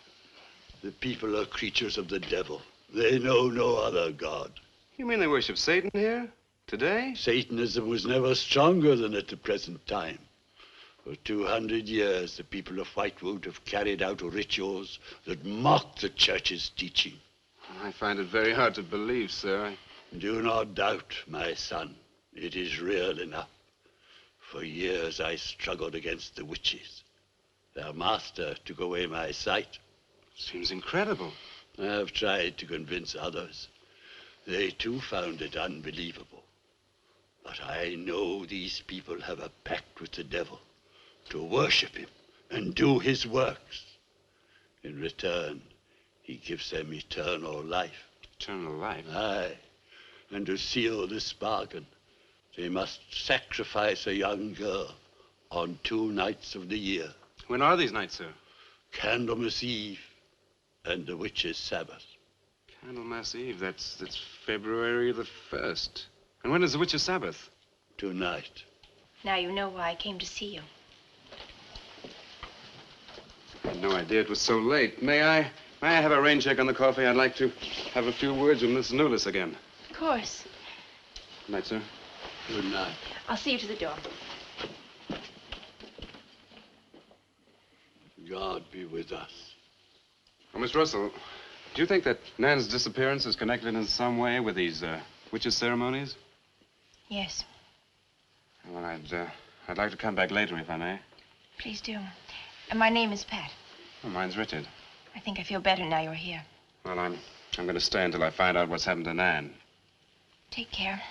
The people are creatures of the devil. They know no other God. You mean they worship Satan here? Today? Satanism was never stronger than at the present time. For 200 years, the people of Whitewood have carried out rituals that mock the church's teaching. I find it very hard to believe, sir. Do not doubt, my son. It is real enough. For years, I struggled against the witches. Their master took away my sight. Seems incredible. I have tried to convince others. They too found it unbelievable. But I know these people have a pact with the devil to worship him and do his works. In return, he gives them eternal life. Eternal life? Aye. And to seal this bargain, they must sacrifice a young girl on 2 nights of the year. When are these nights, sir? Candlemas Eve and the witch's Sabbath. Candlemas Eve, that's February the 1st. And when is the witch's Sabbath? Tonight. Now you know why I came to see you. I had no idea it was so late. May I have a rain check on the coffee? I'd like to have a few words with Miss Newless again. Of course. Good night, sir. Good night. I'll see you to the door. God be with us. Oh, Miss Russell, do you think that Nan's disappearance is connected in some way with these witches' ceremonies? Yes. Well, I'd like to come back later, if I may. Please do. And my name is Pat. Oh, mine's Richard. I think I feel better now you're here. Well, I'm going to stay until I find out what's happened to Nan. Take care.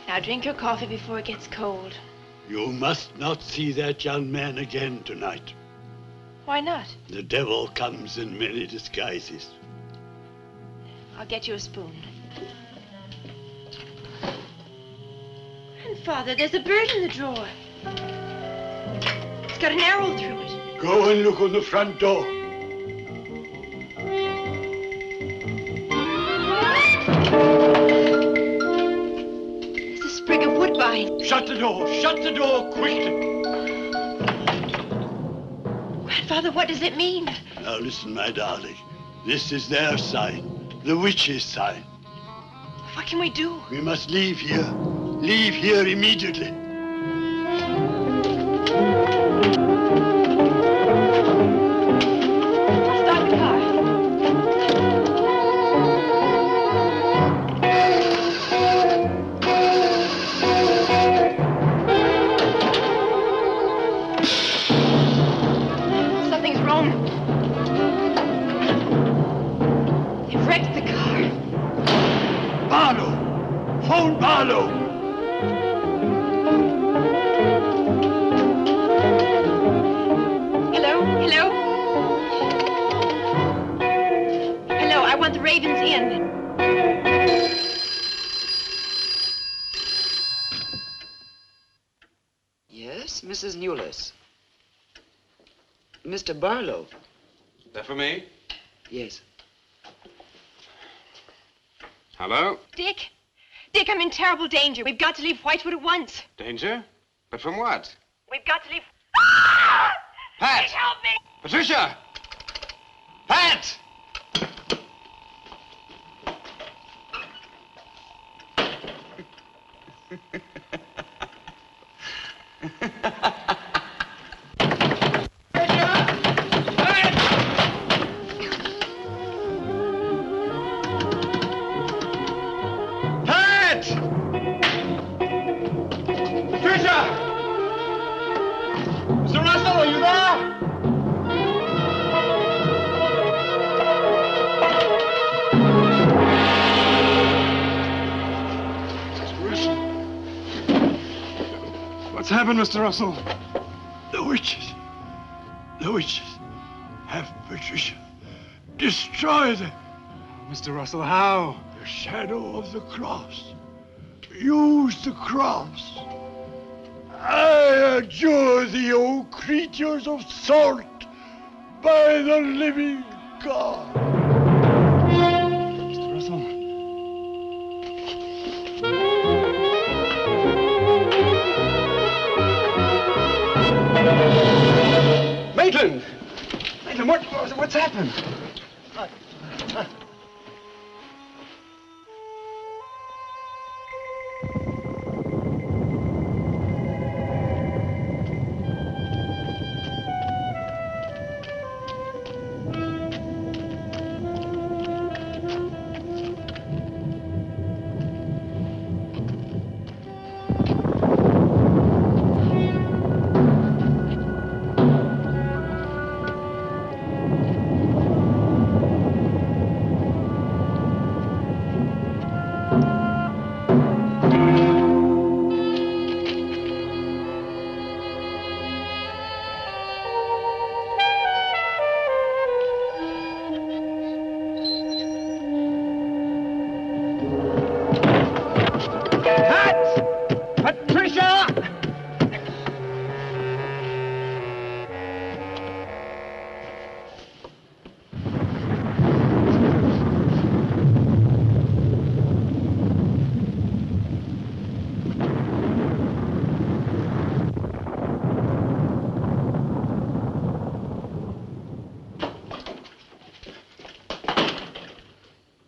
Now drink your coffee before it gets cold. You must not see that young man again tonight. Why not? The devil comes in many disguises. I'll get you a spoon. Grandfather, there's a bird in the drawer. It's got an arrow through it. Go and look on the front door. There's a sprig of woodbine Shut the door! Shut the door quickly! Grandfather, what does it mean? Now listen, my darling. This is their sign. The witch's sign. What can we do? We must leave here. Leave here immediately. Start the car. Something's wrong. They've wrecked the car. Barlow! Phone Barlow! Hello? Hello? Hello, I want the Ravens Inn. Yes, Mrs. Newless. Mr. Barlow. That for me? Yes. Hello? Dick? Dick, I'm in terrible danger. We've got to leave Whitewood at once. Danger? But from what? We've got to leave... Pat! Please help me! Patricia! Pat! Pat! Patricia! Mr. Russell, are you there? What's happened, Mr. Russell? The witches. The witches have Patricia. Destroy them. Mr. Russell, how? The shadow of the cross. Use the cross. I adjure thee, O creatures of salt, by the living God. Mr. Russell. Maitland! Maitland, what's happened?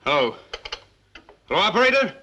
Hello. Hello, operator?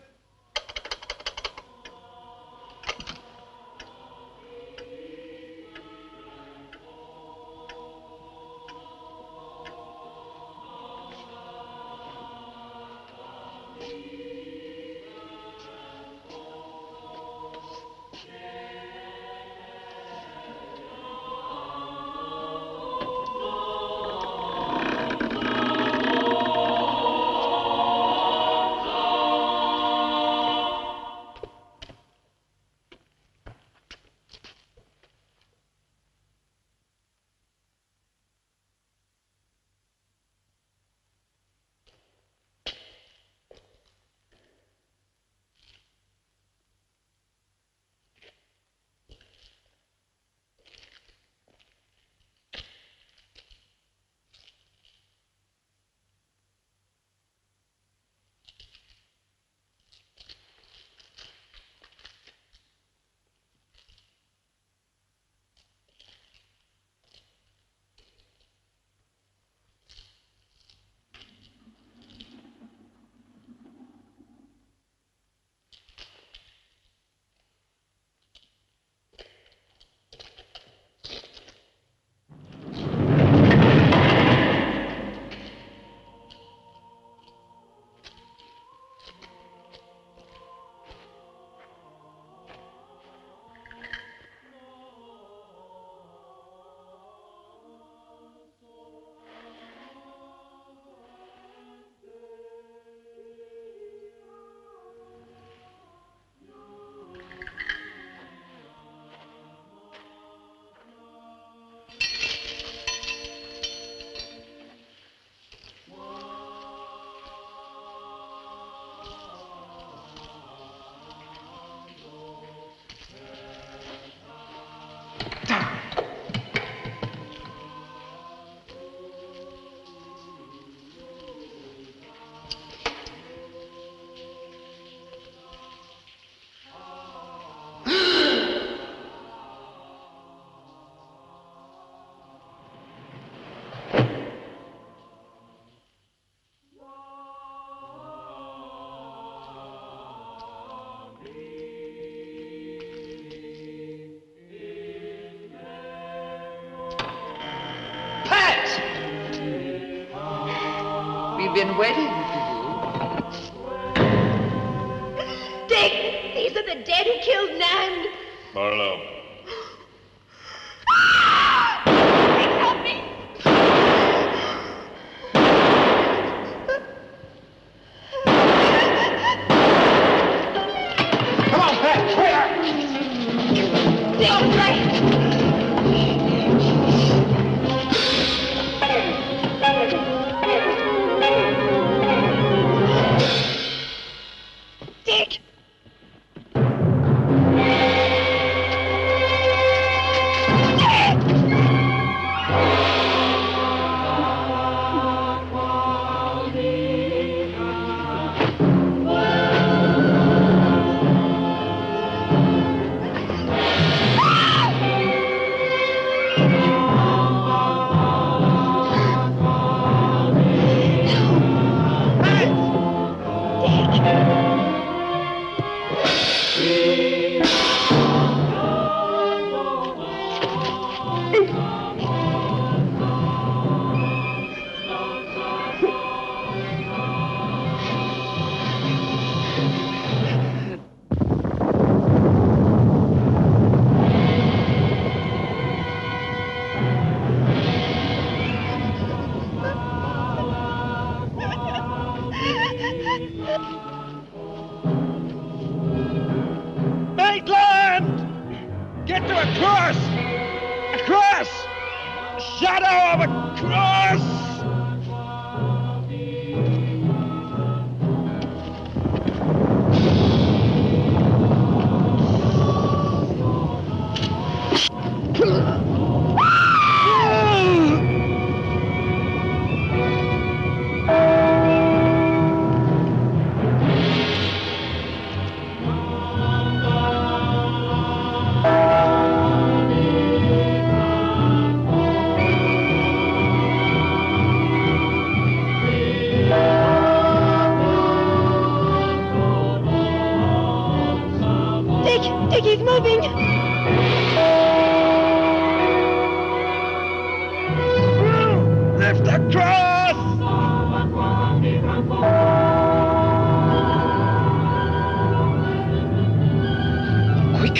We've been waiting for Dick, these are the dead who killed Nan. Barlow. Dick, help me. Come on, Pat. Where? Dick, right. Dick! Maitland! Get to a cross! A cross! A shadow of a cross! Dick, he's moving. Lift the cross! Quick!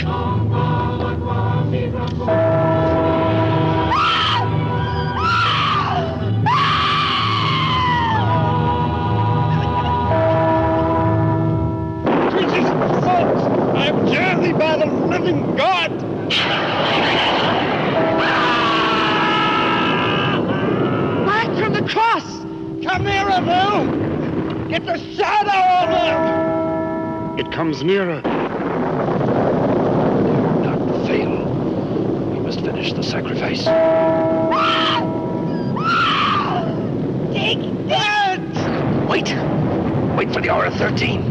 Creatures of salt! I adjure thee by the living God! Back from the cross! Come nearer, Bill! Get the shadow of them! It comes nearer. Not fail. We must finish the sacrifice. Dick! Wait! Wait for the hour of 13.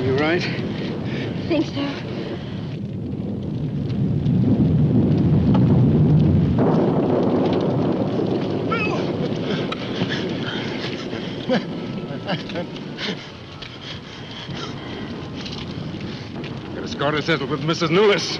You right? I think so. Got a score to settle with Mrs. Newlis.